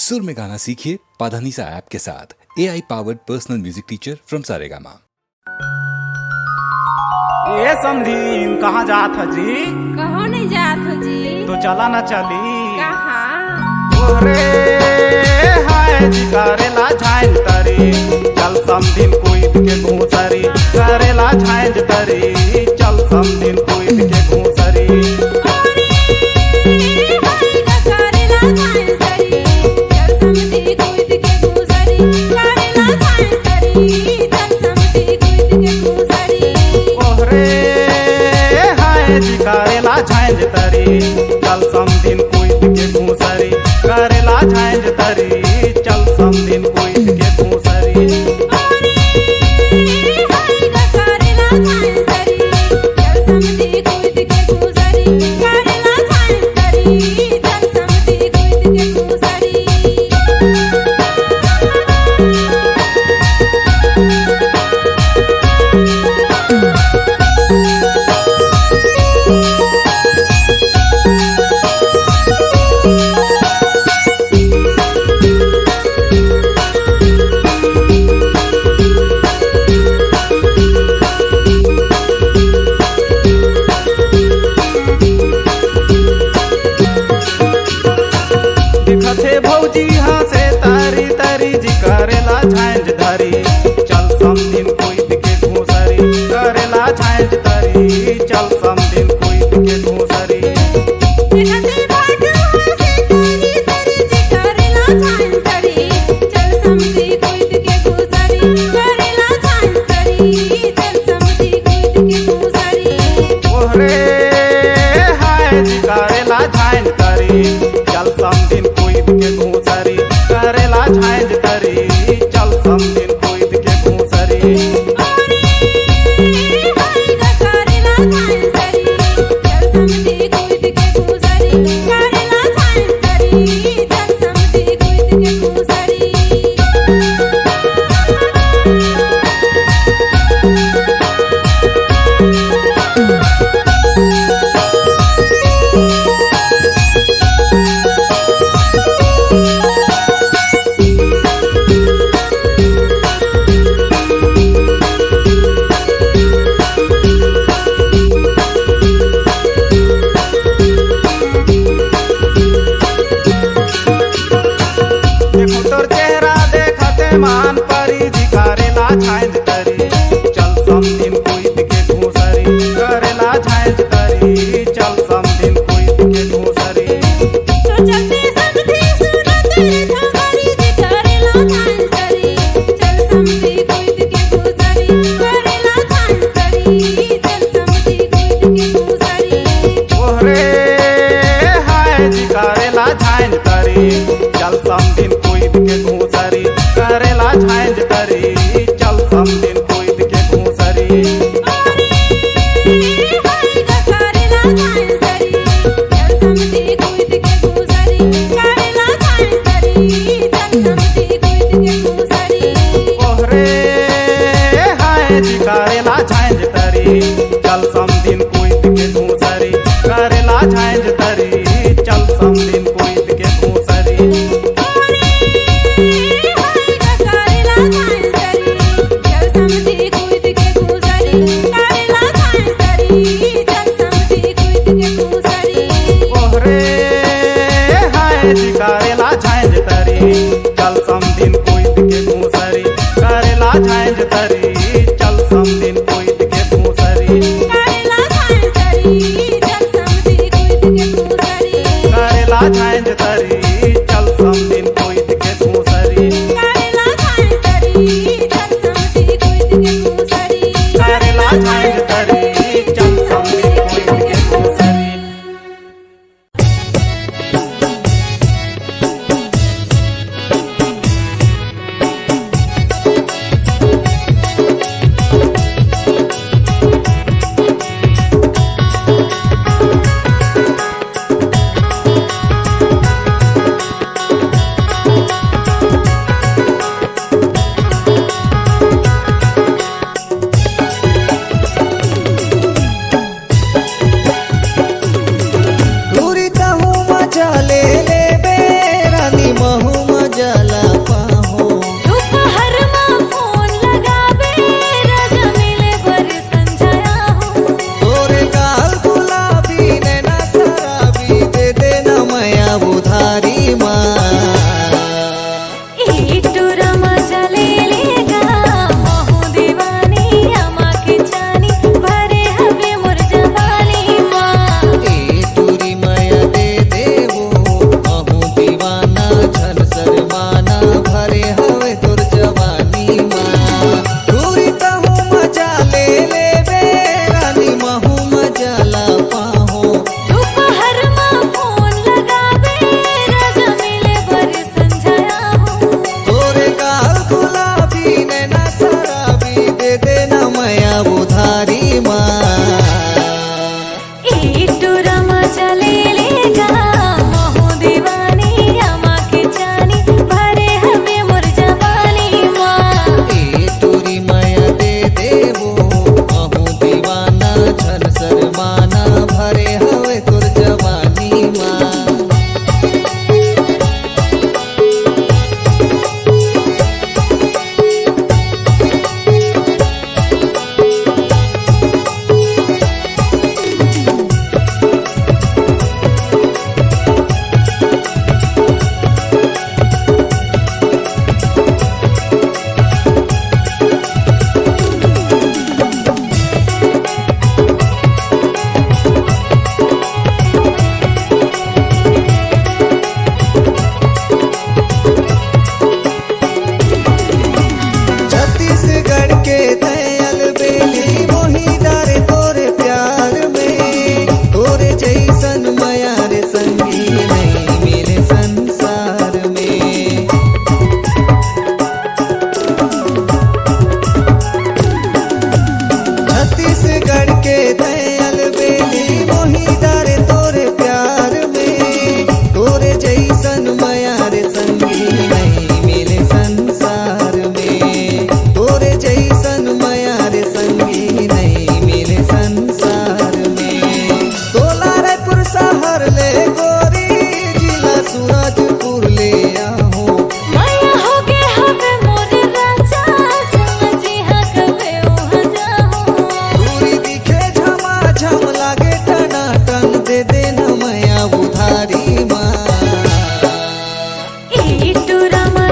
सुर में गाना सीखिए पाधानीसा ऐप के साथ। AI powered personal music teacher from Saregama. ये समधीन कहाँ जात है जी? कहो नहीं जात हो जी। तो चला ना चली कहाँ? ओरे हाय जी करेला झांझ तरी चल समधीन कोई के घूसरी करेला झांझ तरी चल समधीन कोई के घूसरी करेला झांझ तरी चल समधीन कोई के घूसरी करेला झांझ तरी चल समधीन कोई के घूसरी भौजी हंसे तारी तारी जी करेला झांझ धरी चल समधीन कोई के घूसरी करेला झांझ तरी चल समधीन कोई के घूसरी ओरे हाय जी करेला झांझ तरी चल समधीन कोई के घूसरी करेला झांझ तरी चल समधीन कोई के घूसरी मान परी जी करेला झांझ तरी चल समधीन कोई के घूसरी करेला झांझ तरी चल समधीन कोई के घूसरी ओरे हाय जी करेला झांझ तरी चल समधीन कोई के घूसरी करेला झांझ तरी चल समधीन कोई के घूसरी ओरे हाय जी करेला झांझ तरी चल समधीन कोई के घूसरी करेला झांझ तरी चल समधीन कोई के घूसरी जी करेला झांझ तरी चल समधीन कोई के घूसरी करेला झांझ तरी चल समधीन कोई के घूसरी करेला झांझ तरी चल समधीन कोई के घूसरी करेला झांझ तरी चल समधीन कोई के घूसरी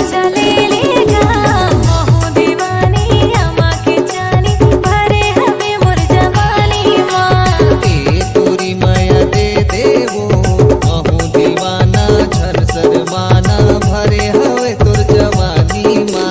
मजा ले लेगा महू दीवानी अमा के जानी भरे हमें मोर जवानी माँ ए तोरी माया दे देवो महू दीवाना झर शर्माना भरे हवे तोर जवानी माँ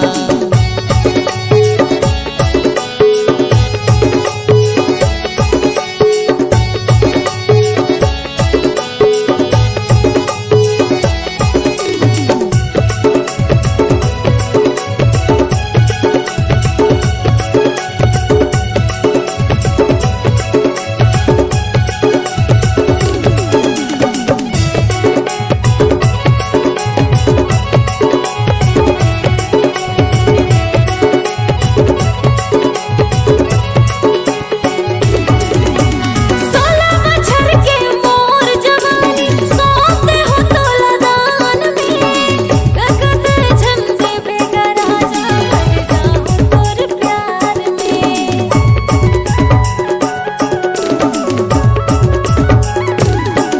सोलह मच्छर के मोर जवानी सोते हो तो लदान में रगत झंडे बेगर राजा भर जाऊं तोर प्यार में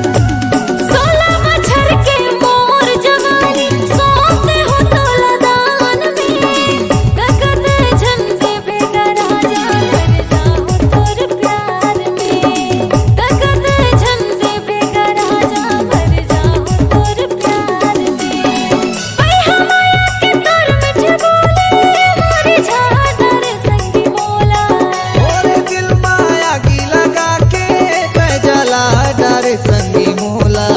सोलह मच्छर के मोर जवानी सोते हो तो लदान में रगत झंडे बेगर राजा भर जाऊं तोर प्यार में रगत झंडे बेगर राजा भर जाऊं तोर प्यार में भाई हमाया के तोर में बोले मोरे झाडर संगी बोला ओरे दिल माया की लगा के मैं जला डारे संगी मोला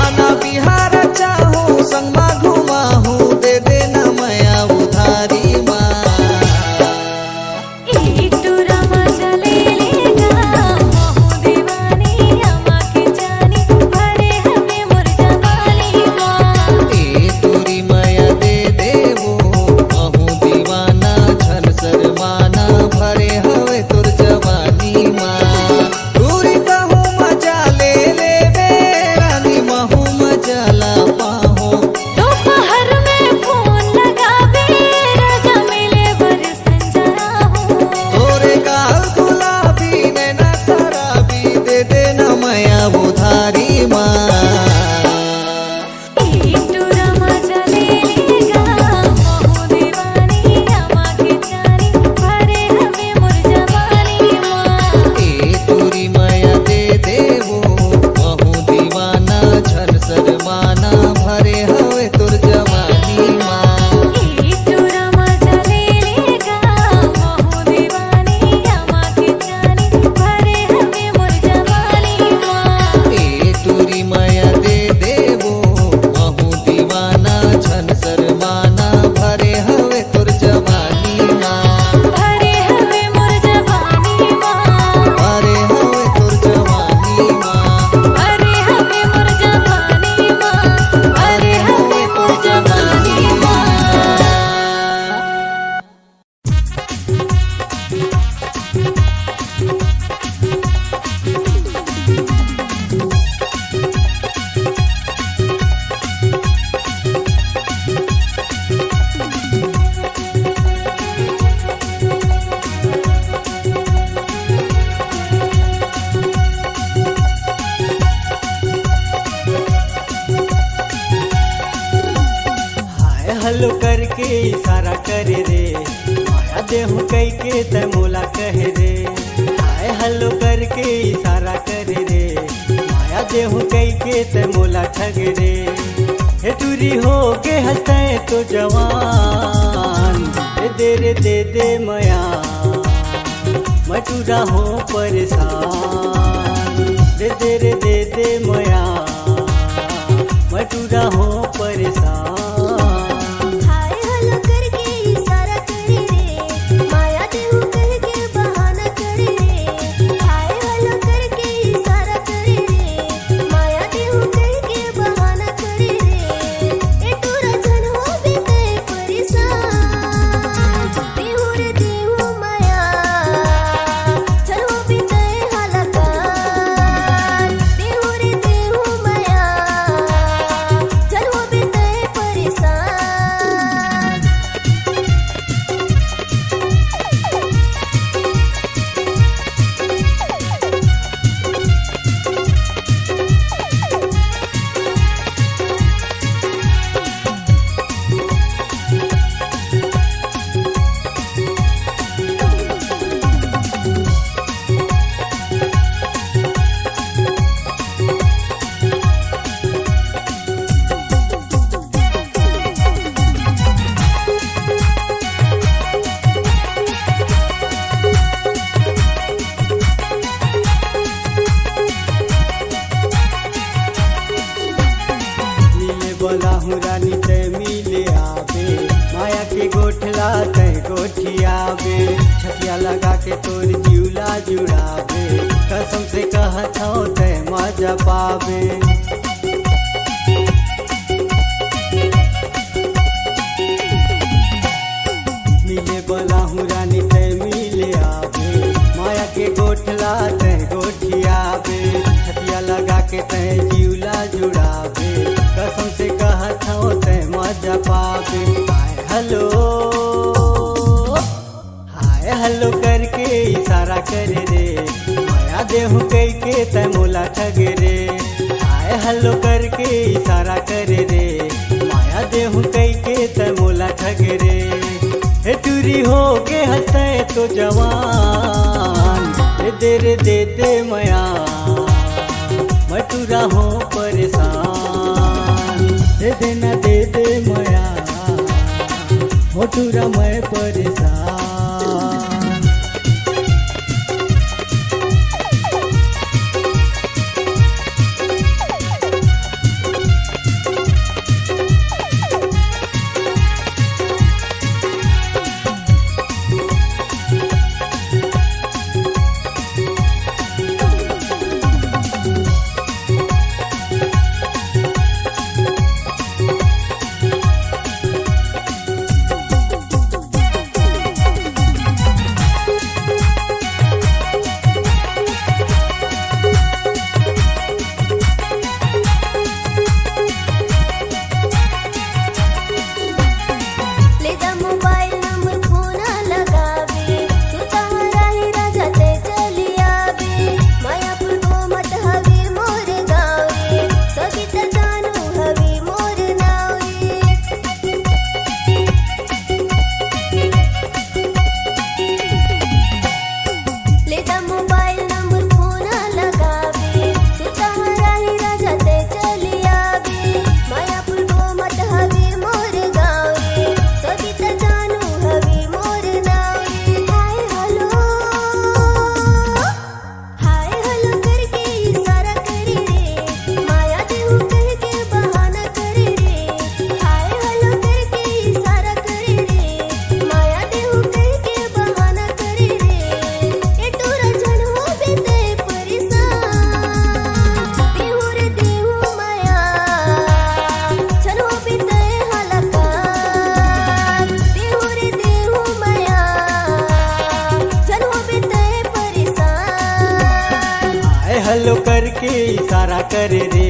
आना बिहार चाहूँ संग मा घुमाहूँ दे देना माया उधारी माँ एक टूरा मजा ले लेगा महू दीवानी अमा के जानी भरे हमें मोर जवानी माँ ए तोरी माया दे देवो महू दीवाना झल शर्माना भरे हवे तोर जवानी माँ दूरी कहूँ मजा ले लेवे रानी महू मजा ला पाहो दोपहर में फोन लगावे राजा मिले बर संजना हो तोरे गाल गुलाबी नैना शराबी दे देना माया उधारी माँ एक टूरा मजा ले लेगा महू दीवानी अमा के जानी भरे हमें मोर जवानी माँ ए तोरी माया दे देवो महू दीवाना झल शर्माना भरे हवे तोर जवानी माँ एक टूरा मजा ले लेगा महू दीवानी अमा के जानी भरे हमें मोर जवानी माँ ए तोरी माया दे देवो महू दीवाना झल शर्माना भरे हवे तोर जवानी माँ भरे हमें मोर जवानी माँ भरे हवे तोर जवानी माँ अरे हमें मोर जवानी माँ अरे हमें मोर जवानी माँ हाय हलो करके इशारा करे रे माया देहु कई के त मोला कहे रे हाय हलो करके इशारा करे रे माया देहु कई के त मोला ठग रे हे टूरी हो के हंसते तो जवान दे रे दे माया मैं टूरा हो परेशान दे रे दे माया मैं टूरा हो परेशान हाय हलो करके इशारा करे रे माया देहु कह के बहाना करे रे हाय हलो करके इशारा करे रे माया देहु कह के बहाना करे रे ए टूरा जन हो बीते परेशान देहु रे देहु माया चल हो बीते हालाकान देहु रे देहु माया चल हो बीते परेशान रानी ते मिले आवे, माया के गोठला ते गोठियावे, छतिया लगा के तोर जिउला जुड़ावे, कसम से कहत हूँ ते मजा पावे। मिले बोला हूँ रानी ते मिले आवे, माया के गोठला ते गोठियावे, छतिया लगा के ते जिउला जुड़ावे, कसम से कहत हूँ ते मजा पावे। हाय हेलो करके इशारा करे रे, माया देहू कई के ते मोला ठगे रे। हाय हेलो करके इशारा करे रे, माया देहू कई के ते मोला ठगे रे। हे टूरी हो के हंसे तो जवान, दे दे मया मटूरा हो परेशान, दे देना दे दे मया मटूरा मैं परेशान। हेलो करके इशारा करे रे,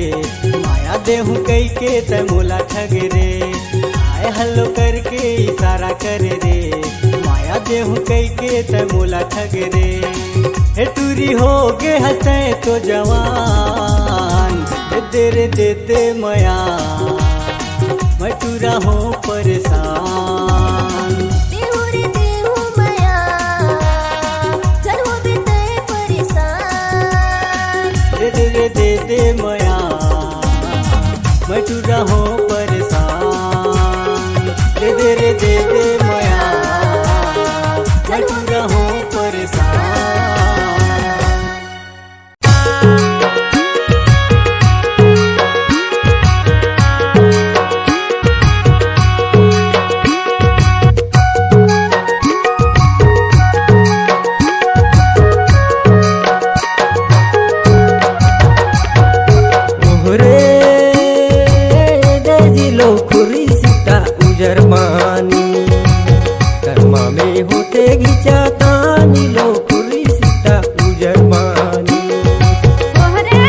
माया देहू कई के ते मोला ठगे रे। आए हेलो करके इशारा करे रे, माया देहू कई के ते मोला ठगे रे। हे टूरी हो गे हंसे तो जवान, दे दे मया मैं टूरा हो परेशान। दे दे मया मैं टूरा हो परेशान। दे दे मया मैं टूरा हो परेशान। जर्मानी कर्मा में होते घिचाता नीलो खुरी सीता उजरमानी। ओहरे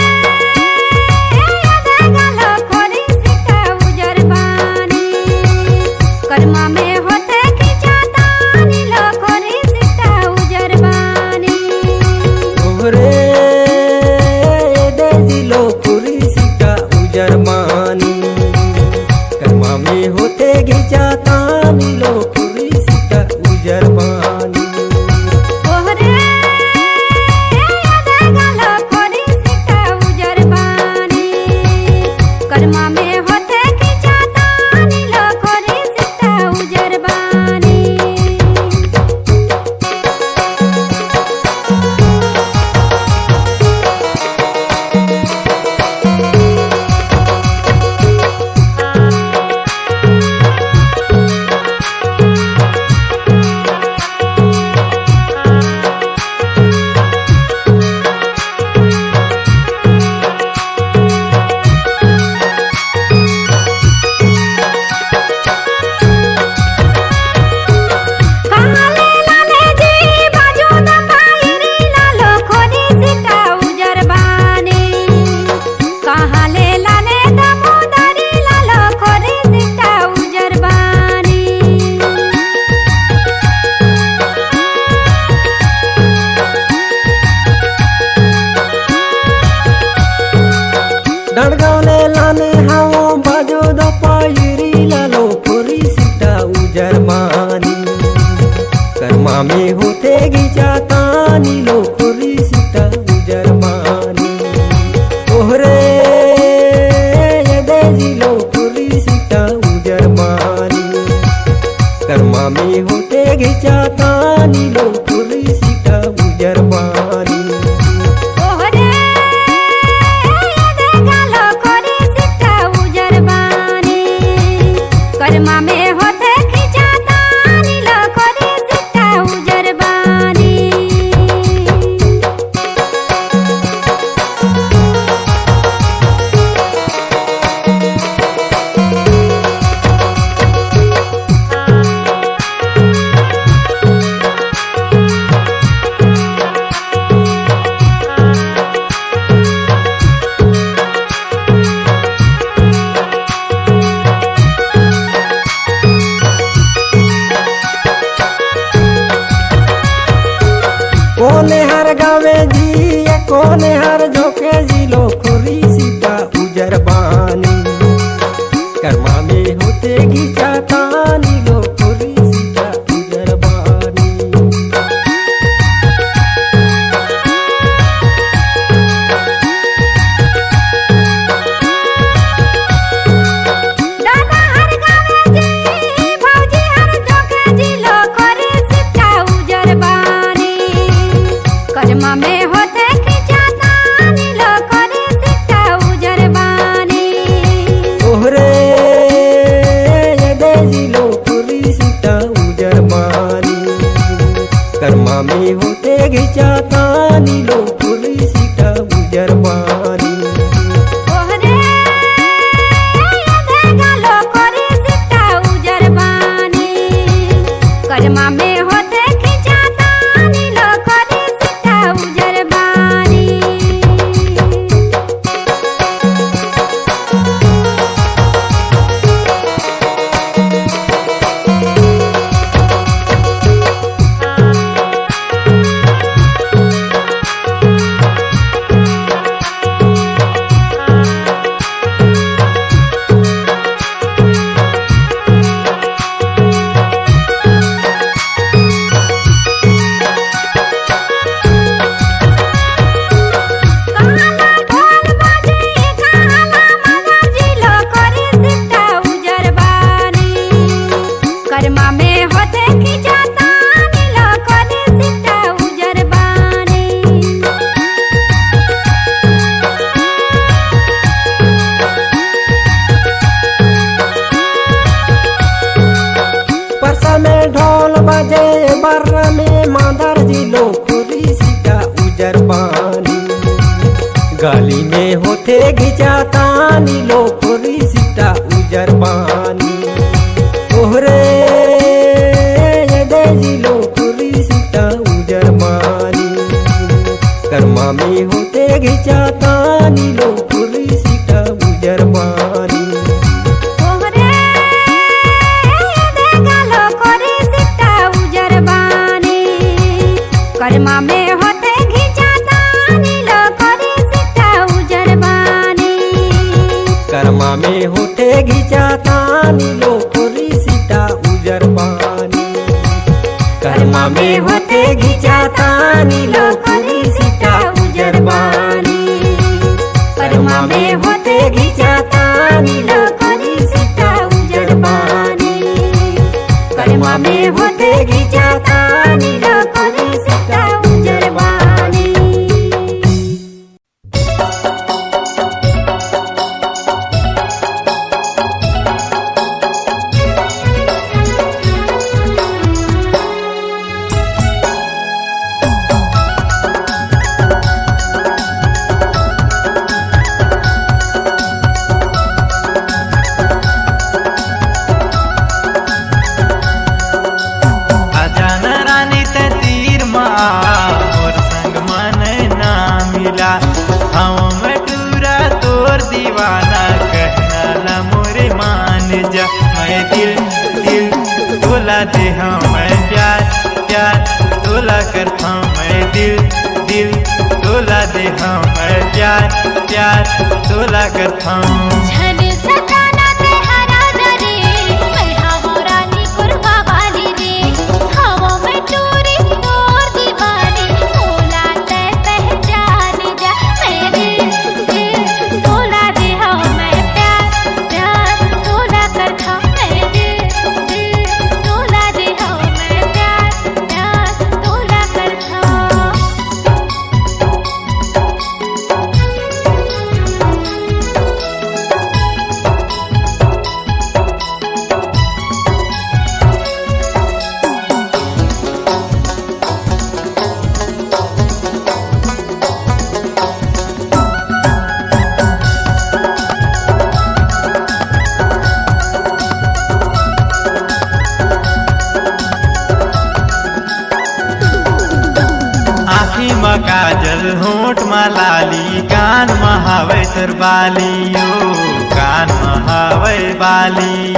गालो खोरी सीता उजरमानी, कर्मा में होते घिचाता नीलो खोरी सीता उजरमानी। ओहरे दिलो खुरी सीता उजरमानी, कर्मा में होते घिचाता नीलो खुरी सीता उजरमानी। ओहरे गालो खोरी सीता उजरमानी, कर्मा में होते घिचाता नीलो खोरी सीता उजरमानी। कर्मा में होते घिचातानी लोखोरी सीता उजर बानी तोहरे देजी लोखोरी सीता उजर बानी कर्मा में होते घिचातानी लोखोरी सीता उजर बानी तोहरे देखा लोखोरी सीता उजर बानी कर्मा में होते खिंचातानी लोखोरी सीता उजर बानी कोने हर गावे जी कोने हर झोंके जी लोखोरी सीता उजर बानी कर्मा में होते घिचातानी लोखोरी सीता उजर बानी दादा हर गावे जी भौजी हर झोंके जी लोखोरी सीता उजर बानी कर्मा में होते खिंचातानी लोखोरी सीता उजर बानी तोहरे देजी लोखोरी सीता उजर बानी कर्मा में होते घिचातानी लोखोरी सीता उजर बानी तोहरे देखा लोखोरी सीता उजर बानी कर्मा में होते खिंचातानी लोखोरी सीता उजर बानी काला ढोल बजे काला माला जी लोखोरी सीता उजर बानी कर्मा में होते खिंचातानी लोखोरी सीता उजर बानी परसा में ढोल बजे बर्रा में माधर जी लोखोरी सीता उजर बानी गाली में होते घिचातानी लोखोरी सीता उजर बानी तोहरे देजी लोखोरी सीता उजर बानी कर्मा में होते घिचातानी लोखोरी सीता उजर बानी तोहरे देखा लोखोरी सीता उजर बानी कर्मा में होते घिंचातानी लोखोरी सीता उजर बानी कर्मा में होते घिचातानी लोखोरी सीता उजर बानी कर्मा में होते घिचातानी लोखोरी सीता उजर बानी कर्मा में होते घिचातानी लोखोरी सीता उजर बानी कर्मा में होते घिचातानी लोखोरी सीता उजर बानी अजान रानी ते तीर मोर संग मन ना मिला हम में टूरा तोर दीवाना कहना ला मोरे मान जा मैं दिल दिल तोला दे हम प्यार प्यार तोला करता मैं दिल दिल तोला दे हम प्यार प्यार तोला करता झन सताना ते हरा दरे मैं हो रानी पुरवा वाली रे हवा में चोरी काजल होठ मलाली कान महावे तोर बाली ओ कान महावे बाली।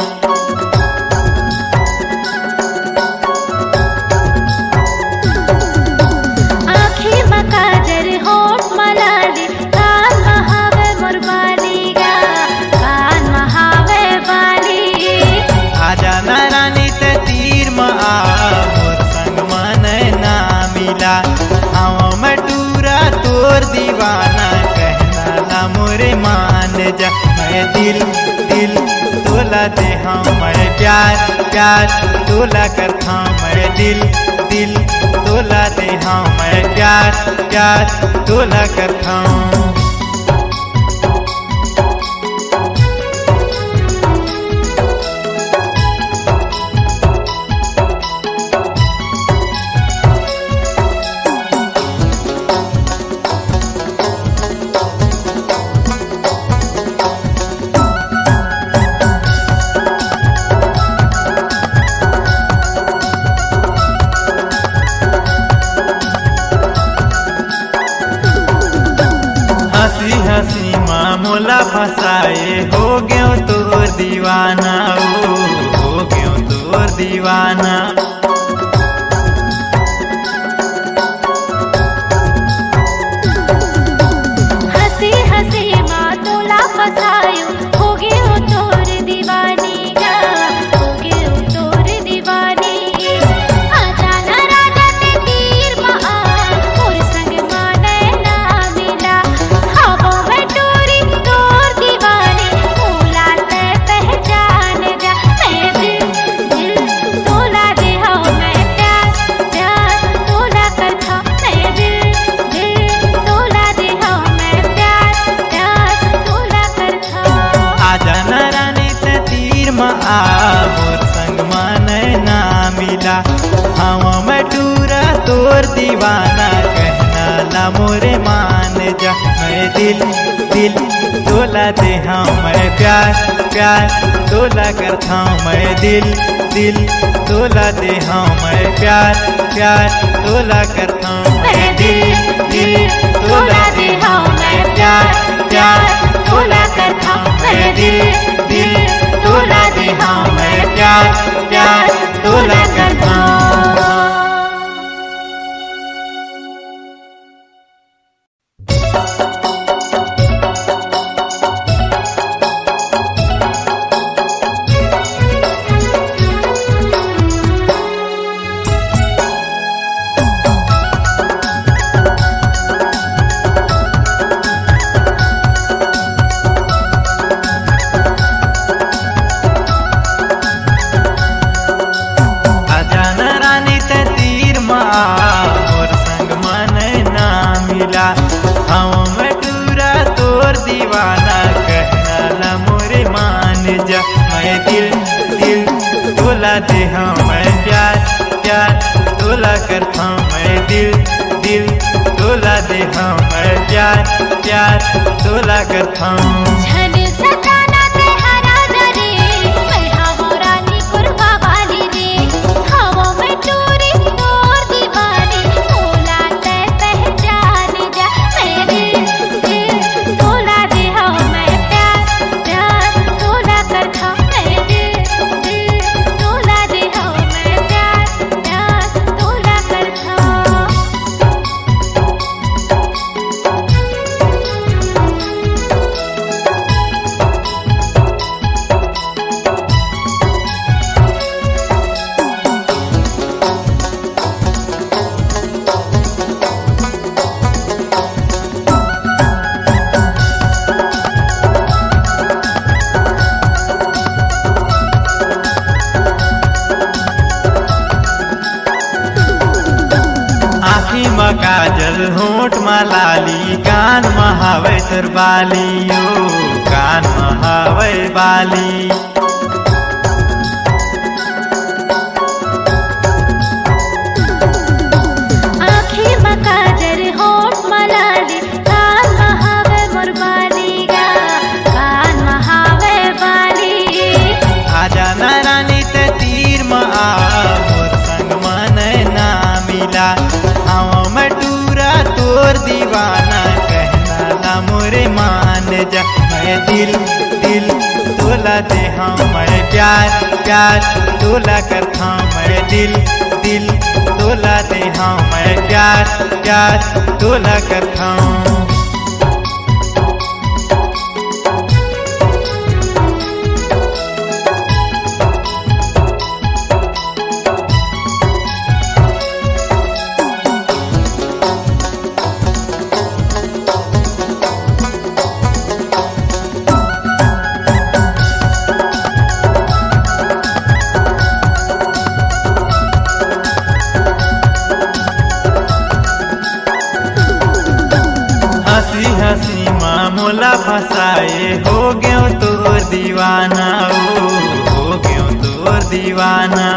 आँखी में काजल होठ मलाली कान महावे मोर बाली गा कान महावे बाली। आजा न रानी ते तीर में आ मोर संग मन ना मिला हाँ मैं टूरा तोर दीवाना कहना ला मोरे मान जा मैं दिल दिल तोला दे हाँ मैं प्यार प्यार तोला करता मैं दिल दिल तोला दे हाँ मैं प्यार प्यार तोला करता हूँ। हंसी हंसी मामूला फसाए हो गयो तोर दीवाना ओ हो गयो तोर दीवाना। हंसी हंसी माँ तोला फसायो हो गयो तोर दीवानी गा हो गयो तोर दीवानी। आजा न राजा ते तीर में आ मोर संग माने ना मिला हवा में टोरी तोर दीवानी भूला ते पहचान जा मैं दिल दिल तोला दे हाँ मैं प्यार प्यार तोला करता मैं दिल दिल तोला दे हाँ मैं प्यार प्यार तोला करता। आजा न रानी ते तीर में आ मोर संग मन ना मिला हाँ मैं टूरा तोर दीवाना कहना ला मोरे मान जा मैं दिल दिल तोला दे हाँ मैं प्यार प्यार तोला करता हूँ मैं दिल दिल तोला दे हाँ मैं प्यार प्यार तोला करता हूँ मैं दिल दिल तोला दे हाँ मैं प्यार प्यार तोला करता हूँ मैं दिल दिल तोला दे हाँ मैं प्यार प्यार तोला करता हूँ। आजा न रानी ते तीर में आ मोर संग मन ना मिला हाँ मैं टूरा तोर दीवाना कहना ला मोरे मान जा मैं दिल दिल तोला दे हाँ मैं प्यार प्यार तोला करता हूँ मैं दिल दिल तोला दे हाँ मैं प्यार प्यार तोला करता हूँ। झन सताना ते हरा दरे मैं हवा रानी कुर्बा वाली रे हवा में टोरी तोर दीवानी भूला ते पहचान जा मैं दिल दिल तोला दे हाँ मैं प्यार प्यार तोला करता मैं दिल दिल तोला दे हाँ मैं प्यार प्यार तोला करता। आँखी में काजल होठ मलाली कान महावे तोर बाली ओ कान महावे बाली। आँखी में काजल होठ मलाली कान महावे मोर बाली गा कान महावे बाली। आजा न रानी ते तीर में आ मोर संग मन ना मिला हाँ मैं टूरा तोर दीवाना मोरे मान जा। मैं दिल दिल तोला दे हाँ मैं प्यार प्यार तोला करता मैं दिल दिल तोला दे हाँ मैं प्यार प्यार तोला करता हूँ। हंसी हंसी मामूला फसाए हो गयो तोर दीवाना हो गयो तोर दीवाना।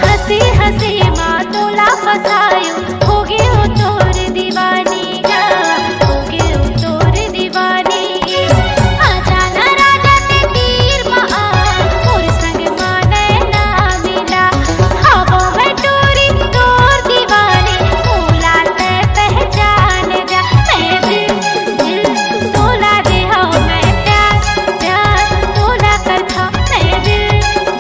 हंसी हंसी माँ तोला फसायो हो गयो तोर दीवानी गा हो गयो तोर दीवानी। आजाना राजा ते तीर मा मोर संग माने ना मिला हवा में टोरी तोर दीवानी भूला ते पहचान जा। मैं दिल दिल तोला दे हाँ मैं प्यार प्यार तोला करता मैं दिल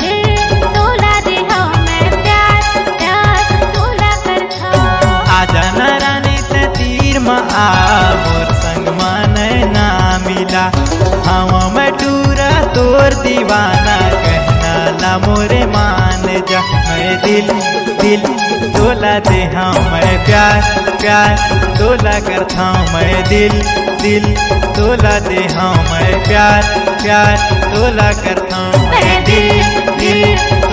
दिल तोला दे हाँ मैं प्यार प्यार तोला करता। आजा न रानी ते तीर मा मोर संग माने ना मिला हवा में टूरा तोर दीवाना कहना ला मोरे मान जा। मैं दिल दिल तोला दे हाँ मैं प्यार प्यार तोला करता मैं दिल दिल तोला दे हाँ मैं प्यार प्यार तोला करता मैं दिल दिल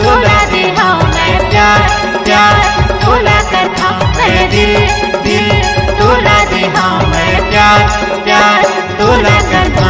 तोला दे हाँ मैं प्यार प्यार तोला करता मैं दिल दिल तोला दे हाँ मैं प्यार प्यार तोला करता।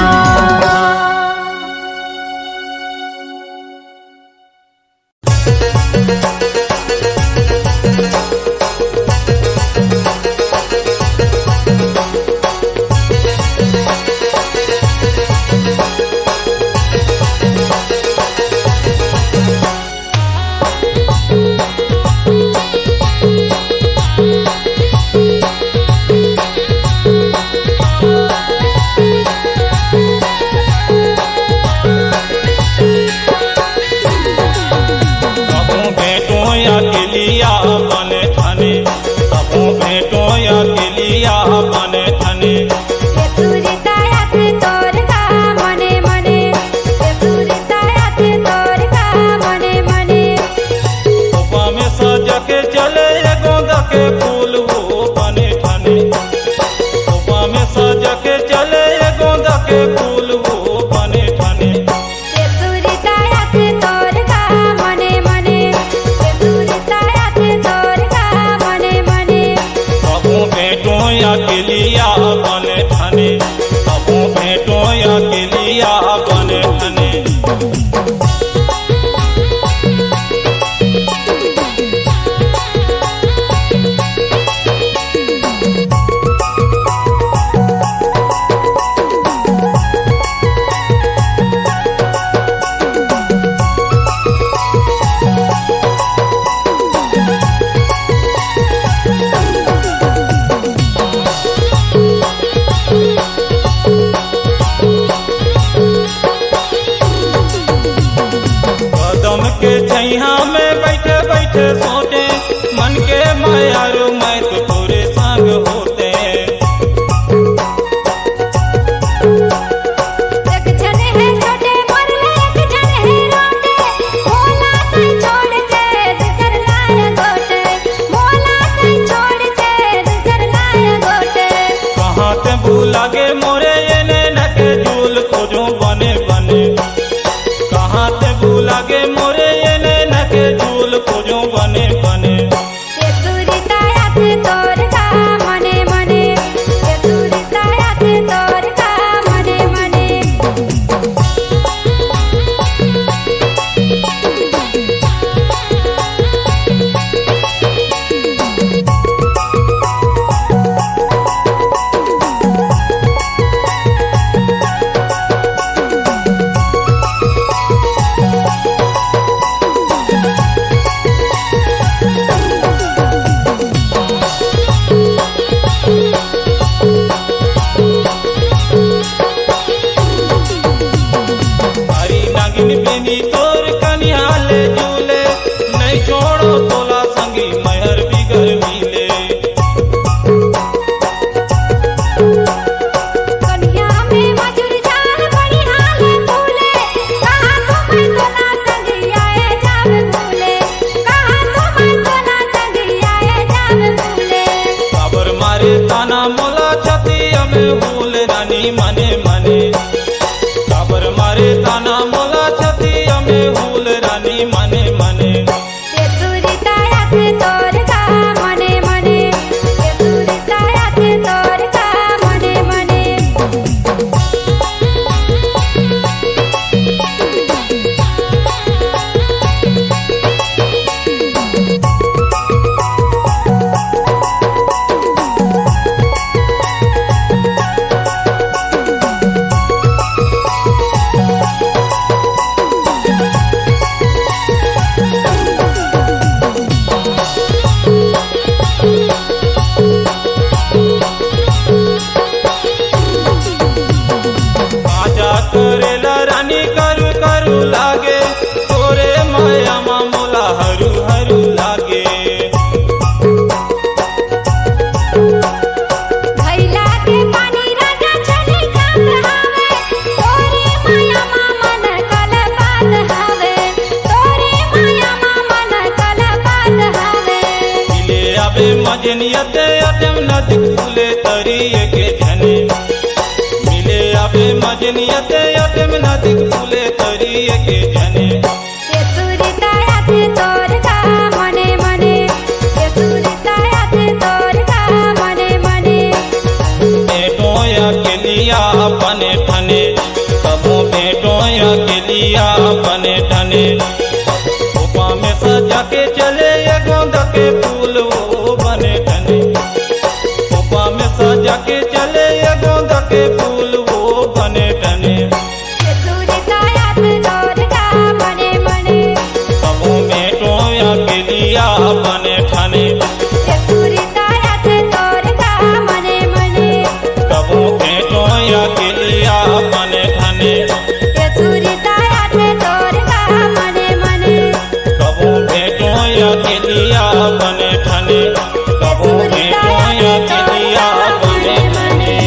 मने मने काबर मारे ताना मोला छतिया में हुल रानी मने मने ये तुरी ताया थे तोर का मने मने ये तुरी ताया थे तोर का मने मने आजा करेला रानी करू करू लागे तोरे माया मोला हरू हरू लागे भैला के पानी राजा चले जात हावे तोरे माया मन कल बात हावे तोरे माया मन कल बात हावे मिले आबे मजनियत अटम नदी फूले तरिए के धने मिले आबे मजनियत अटम नदी फूले तरिए के धने ये तुरी ताया थे तोर का मने मने ये तुरी ताया थे तोर का मने मने बेटोया के लिया अपने ठने सबो बेटोया के लिया अपने ठने खोपा में सजा के चले ये गोंद के फूल वो बने ठने खोपा में सजा के चले ये गोंद के फूल वो बने ठने ये तुरी ताया थे तोर का मने मने सबो बेटोया के लिया अपने ठने ये तुरी ताया थे तोर का मने मने सबो बेटोया के लिया अपने ठने ये तुरी ताया थे तोर का मने मने कबो बेटोया के लिया अपने ठने कबो बेटोया के लिया अपने ठने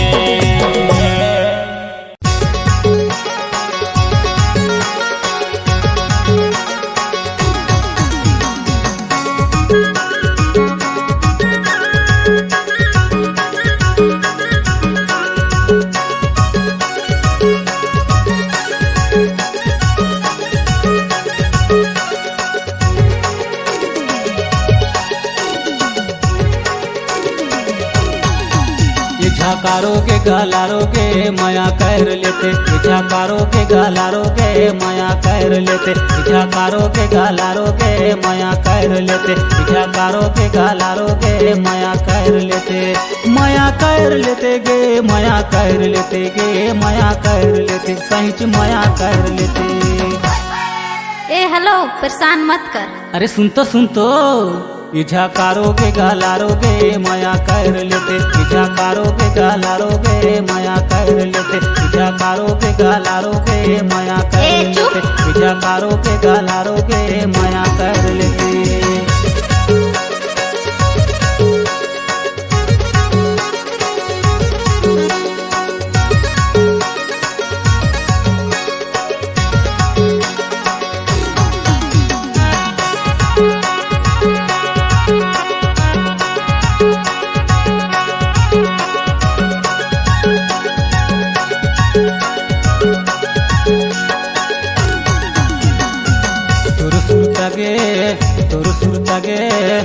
ये झाकारो के गालारो के माया कर लेते ये झाकारो के गालारो के माया कर लेते ये झाकारो के गालारो के माया कर लेते ये झाकारो के गालारो के माया कर लेते माया कर लेते गे माया कर लेते गे माया कर लेते सहिच माया कर लेते। ए हेलो परेशान मत कर अरे सुन तो इझाकारो के गालारो के माया कर लेते इझाकारो के गालारो के माया कर लेते इझाकारो के गालारो के माया कर ए, चुप। लेते इझाकारो के गालारो के माया कर लेते। तोर सुरतगे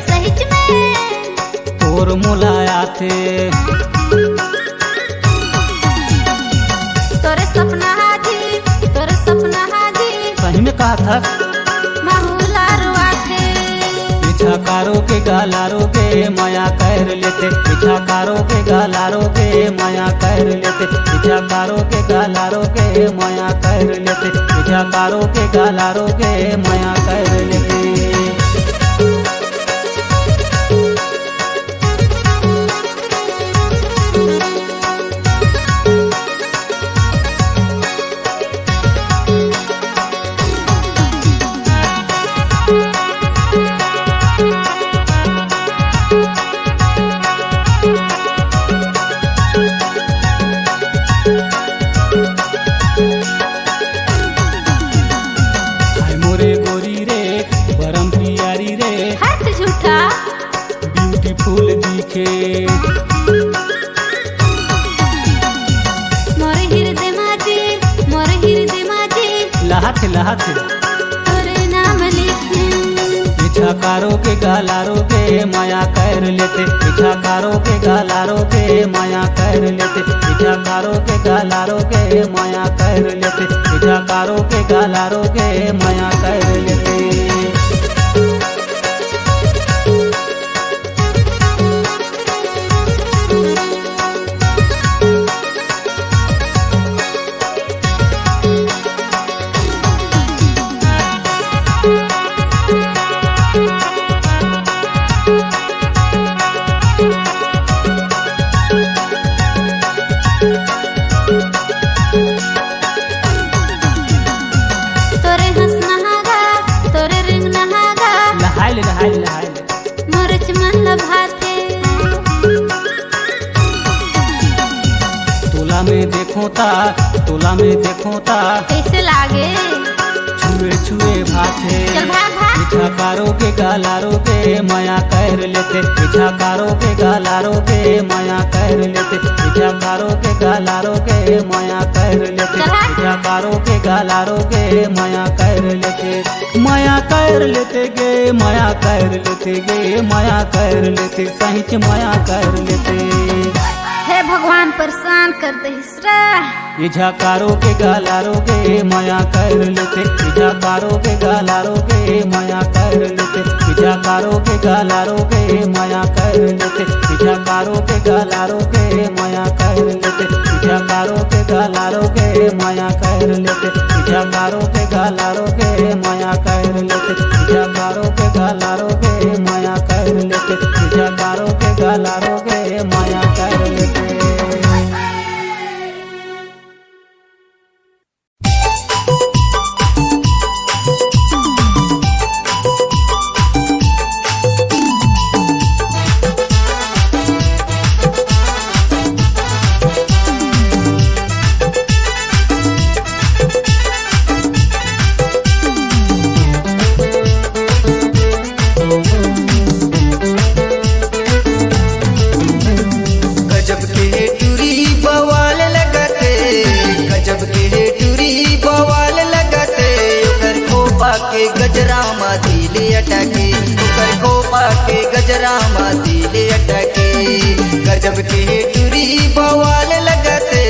सहिच में तोर मुलाया थे तोरे सपना हाजी सही में कहा था माहूला रुआ थे इझाकारो के गालारो के माया कर लेते इझाकारो के गालारो के माया कर लेते इझाकारो के गालारो के माया कर लेते इझाकारो के गालारो के माया कर लेते। हाथ हिला हाथ हिला। तोरे नाम लिखे पीछा कारो के गालारो के माया कर लेते, पीछा कारो के गालारो के माया कर लेते, पीछा कारो के गालारो के माया कर लेते, पीछा कारो के गालारो के माया कर लेते। तोरे हंस नहागा तोरे रिंग नहागा लहाइल लहाइल लहाइल मोरच मन लभाते तोला में देखो ता, तोला में देखो ता कैसे लागे छुए छुए भाते। चल भाग भाग पीछा कारो के गालारो के माया कर लेते, पीछा कारो के गालारो के माया कर लेते, पीछा कारो के गालारो के माया कर लेते, पीछा कारो के गालारो के माया कर लेते, माया कर लेते गे माया कर लेते गे माया कर लेते, सहिच माया कर लेते। हे भगवान परेशान कर दहिस रे पीछा कारो के गालारो के माया कर लेते, पीछा कारो के गालारो के माया कर लेते, पीछा कारो के गालारो के माया कर लेते, पीछा कारो के गालारो के माया कर लेते, पीछा कारो के गालारो के माया कर लेते, पीछा कारो के गालारो के माया कर लेते, पीछा कारो के गालारो के माया कर लेते, पीछा कारो के गालारो के माया कर लेते। गजब के टूरी बवाल लगते, गजब के टूरी बवाल लगते, ओकर खोपा के गजरा दिले अटके, ओकर खोपा के गजरा दिले अटके। गजब के टूरी बवाल लगते,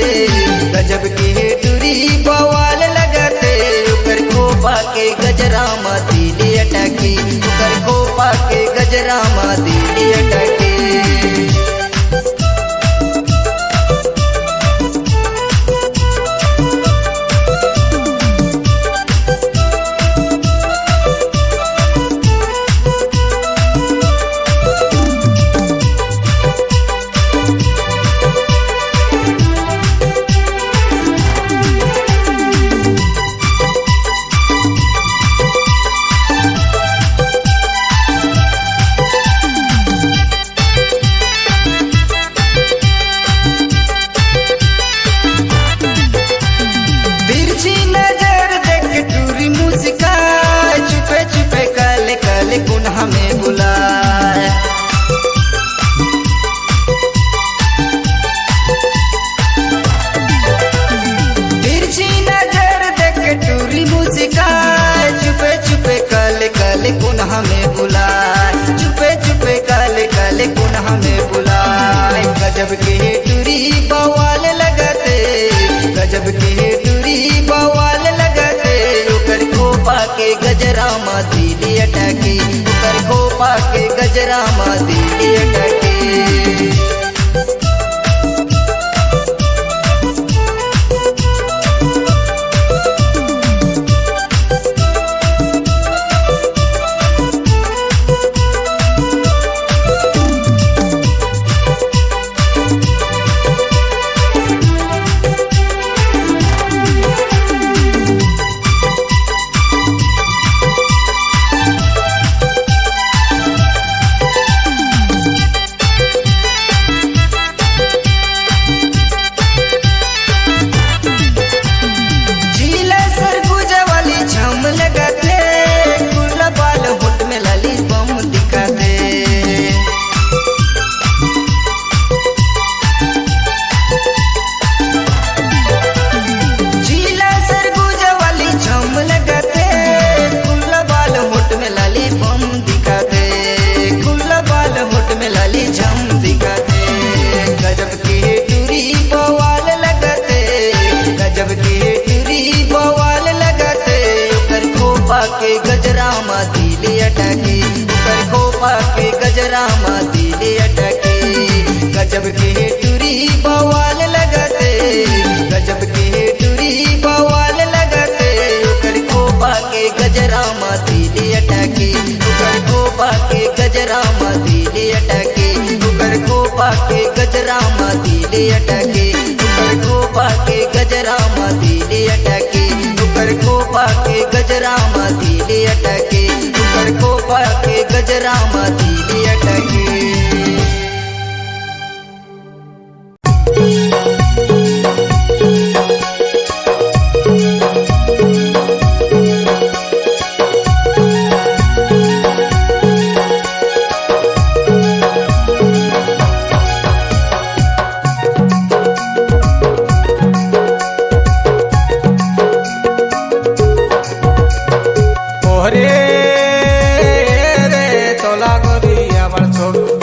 गजब के टूरी बवाल लगते, ओकर खोपा के गजरा दिले अटके, ओकर खोपा के गजरा दिले अटके। तिरछी नजर देख टूरी मुस्काए, छुपे छुपे काले काले गुण हमें बुलाए। तिरछी नजर देख टूरी मुस्काए, छुपे छुपे काले काले गुण हमें बुलाए, छुपे छुपे काले काले गुण हमें बुलाए। गजब के टूरी बवाल लगते, गजब के टूरी बवाल लगते, ओकर खोपा के गजरा दिले अटके, ओकर खोपा के गजरा दिले अटके। के गजरा मा दिले अटके ओकर खोपा के गजरा मा दिले अटके गजब के टुरी बवाल लगते गजब के टुरी बवाल लगते ओकर खोपा के गजरा मा दिले अटके ओकर खोपा के गजरा मा दिले अटके ओकर खोपा के गजरा मा दिले अटके ओकर खोपा के गजरा मा दिले अटके ओकर खोपा के गजरा मा दिले अटके ओकर खोपा के गजरा मा दिले अटके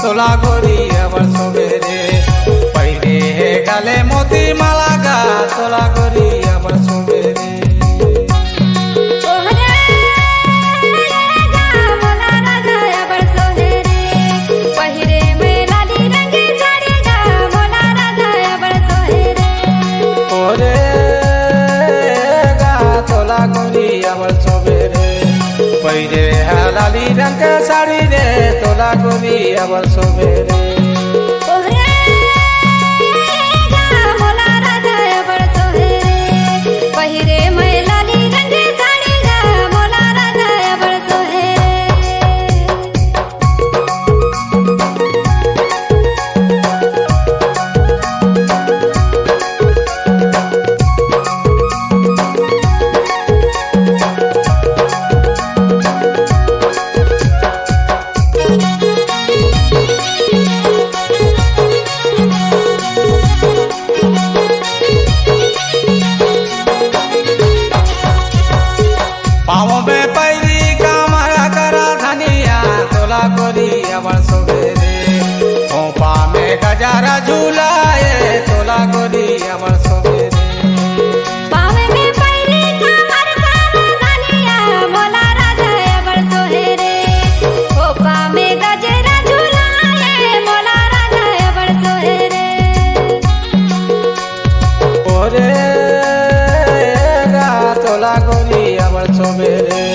तोला गोरी अबर सोबेरे पहले हे गले मोती माला गा तोला गोरी अबर सोबेरे पहले लाली रंग के साड़ी रे तोला गोरी अबर सोबेरे गजारा झूलाए तोला गोरी अबर सोबेरे पावे में पैरी कमर काला धनिया मोला राजा अबर सोहेरे खोपा में गजरा झूलाए मोला राजा अबर सोहेरे ओरे गा तोला गोरी अबर सोबेरे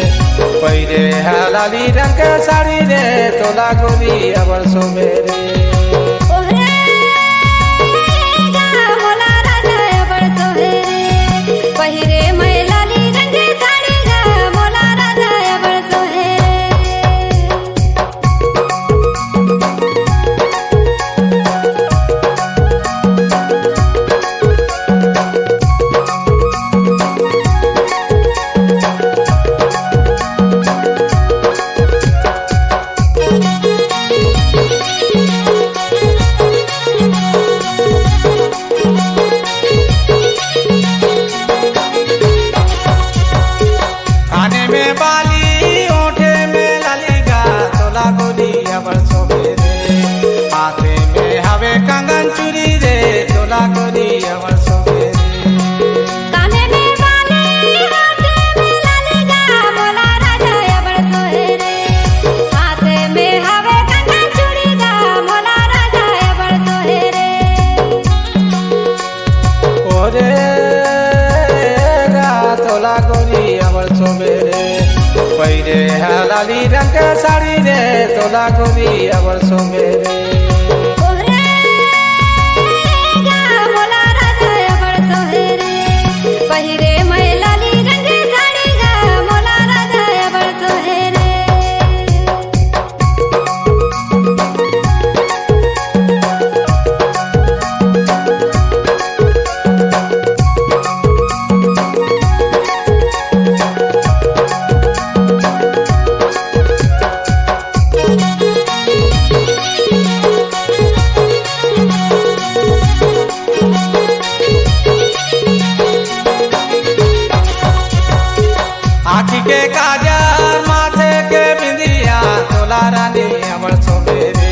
पहले लाली रंग के साड़ी रे तोला गोरी अबर सोबेरे लाली रंग के साड़ी रे तोला गोरी अबर सोबेरे के काजर माथे के बिंदिया तोला रानी अबर सोबेरे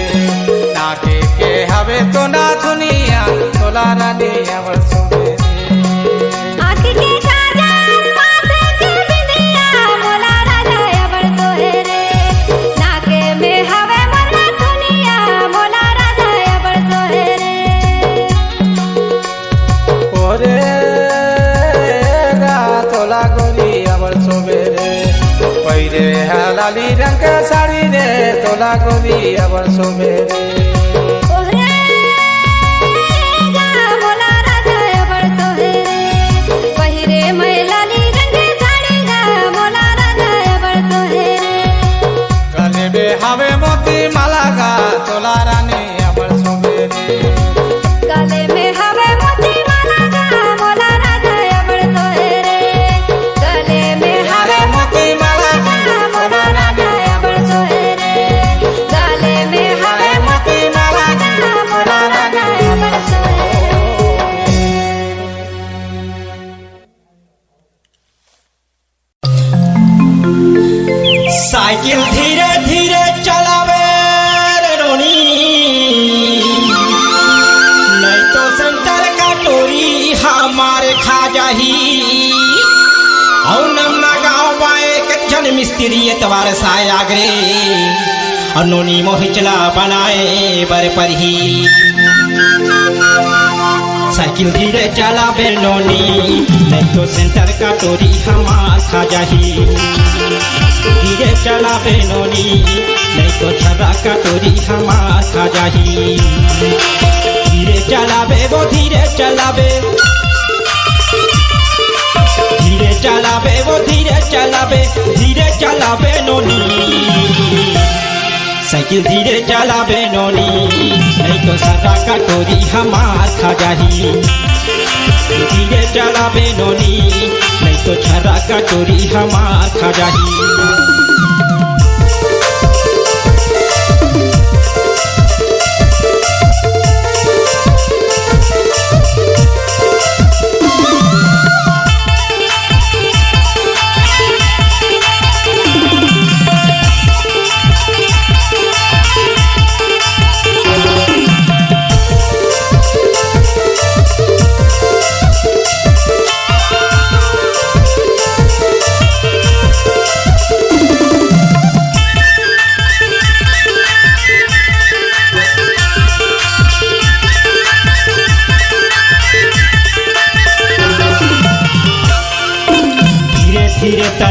नाके के हवे तो ना दुनिया तोला रानी अबर सोबेरे आँख के काजर माथे के बिंदिया मोला राजा रंग के साड़ी रे तोला गोरी अबर सोबे रे ओहरे गा मोला राजा अबर सोहे रे पहिरे मैलाली रंग के साड़ी गा मोला राजा अबर सोहे रे गले में हवे मोती माला गा तोला रानी अबर सोबे रे गले में हवे मोती माला गा मोला राजा अबर सोहे रे गले में हवे मोती माला गा मोला राजा अबर सोहे रे गले में हवे मोती माला गा मोला राजा अबर सोहे रे साइकिल धीरे धीरे चलावे रे रोनी नहीं तो सेंटर का टोरी हमारे खा जाही और नमना गाँव बाए के जन मिस्त्री तवार सायागरे और नोनी मोहिचला बनाए बर पर ही साइकिल धीरे चलावे नोनी नहीं तो सेंटर का टोरी हमार खा जाही धीरे चलावे नोनी नहीं तो छर्रा का टोरी हमार खा जाही धीरे चलावे वो धीरे चलावे धीरे चलावे वो धीरे चलावे नोनी साइकिल धीरे चलावे नोनी नहीं तो छर्रा का टोरी हमार खा जाही धीरे चलावे नोनी नहीं तो छर्रा का टोरी हमार खा जाही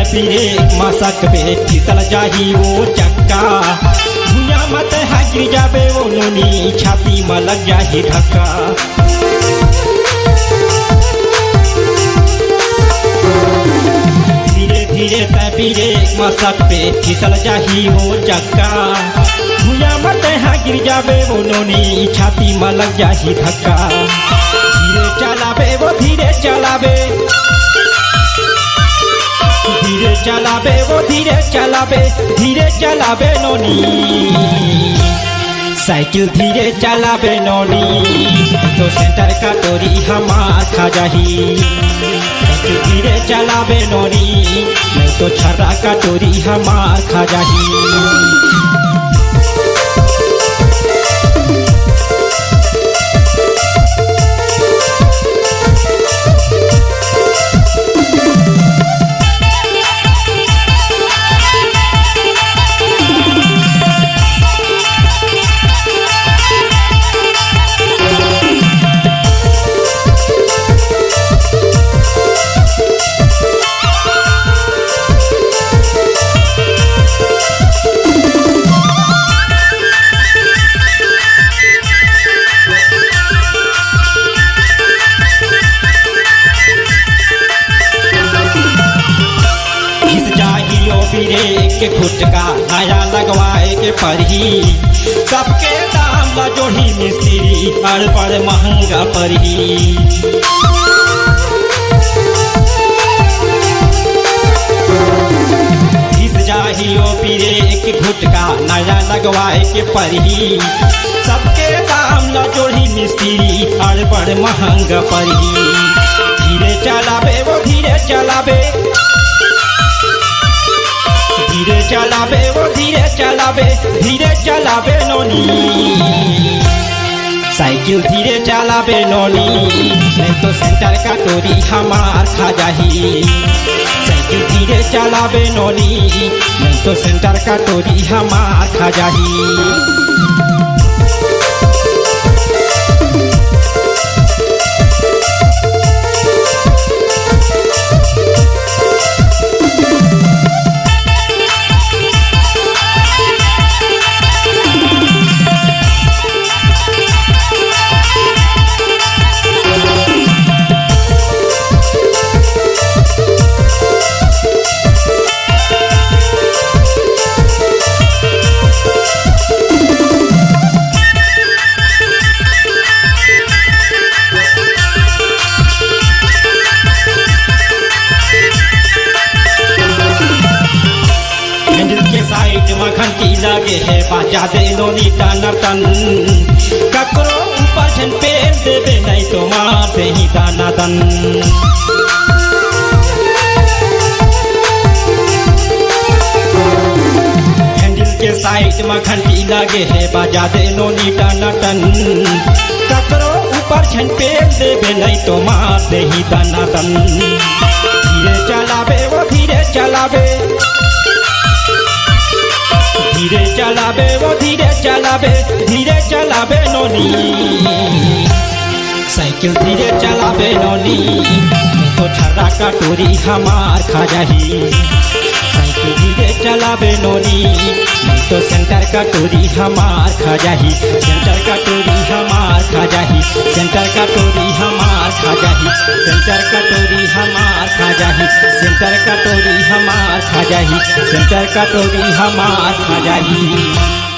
फिरे मसक पे फिसल जाही वो चक्का भुया मत है गिर जाबे वो नोनी छाती में लग जाही धक्का धीरे धीरे फिरे मसक पे फिसल जाही वो चक्का भुया मत है गिर जाबे वो नोनी छाती में लग जाही धक्का धीरे चलावे वो धीरे चलावे धीरे चलावे वो धीरे चलावे नोनी साइकिल धीरे चलावे नोनी तो सेंटर का टोरी हमार खा जाही साइकिल धीरे चलावे नोनी नहीं तो छर्रा का टोरी हमार खा जाही के खुटका नया लगवाए के पढ़ी सबके दाम ला जोड़ी मिस्त्री हर पर महंगा पड़ी घिस जाही ओ पीरे के खुटका नया लगवाए के पढ़ी सबके दाम ला जोड़ी मिस्त्री हर पर महंगा पड़ी धीरे चलावे वो धीरे चलावे धीरे चलावे वो धीरे चलावे नोनी साइकिल धीरे चलावे नोनी नहीं तो सेंटर का टोरी हमार खा जाही साइकिल धीरे चलावे नोनी नहीं तो सेंटर का टोरी हमार खा जाही बजा दे नोनी टनाटन ककरो ऊपर झन पेल देबे नहीं तो मार दे ही दाना दन हैंडल के साइड में घंटी लगे है बजा दे नोनी टनाटन ककरो ऊपर झन पेल देबे नहीं तो मार दे ही दाना दन धीरे चलावे वो धीरे चलावे धीरे चलावे वो धीरे चलावे नोनी साइकिल धीरे चलावे नोनी तो छर्रा का टोरी हमार खा जाही साइकिल धीरे चलावे नोनी नहीं तो सेंटर का टोरी हमार खा जाही सेंटर का टोरी हमार खा जाही सेंटर का टोरी हमार खा जाही सेंटर का टोरी हमार खा जाही सेंटर का टोरी हमार खा जाही सेंटर का टोरी हमार खा जाही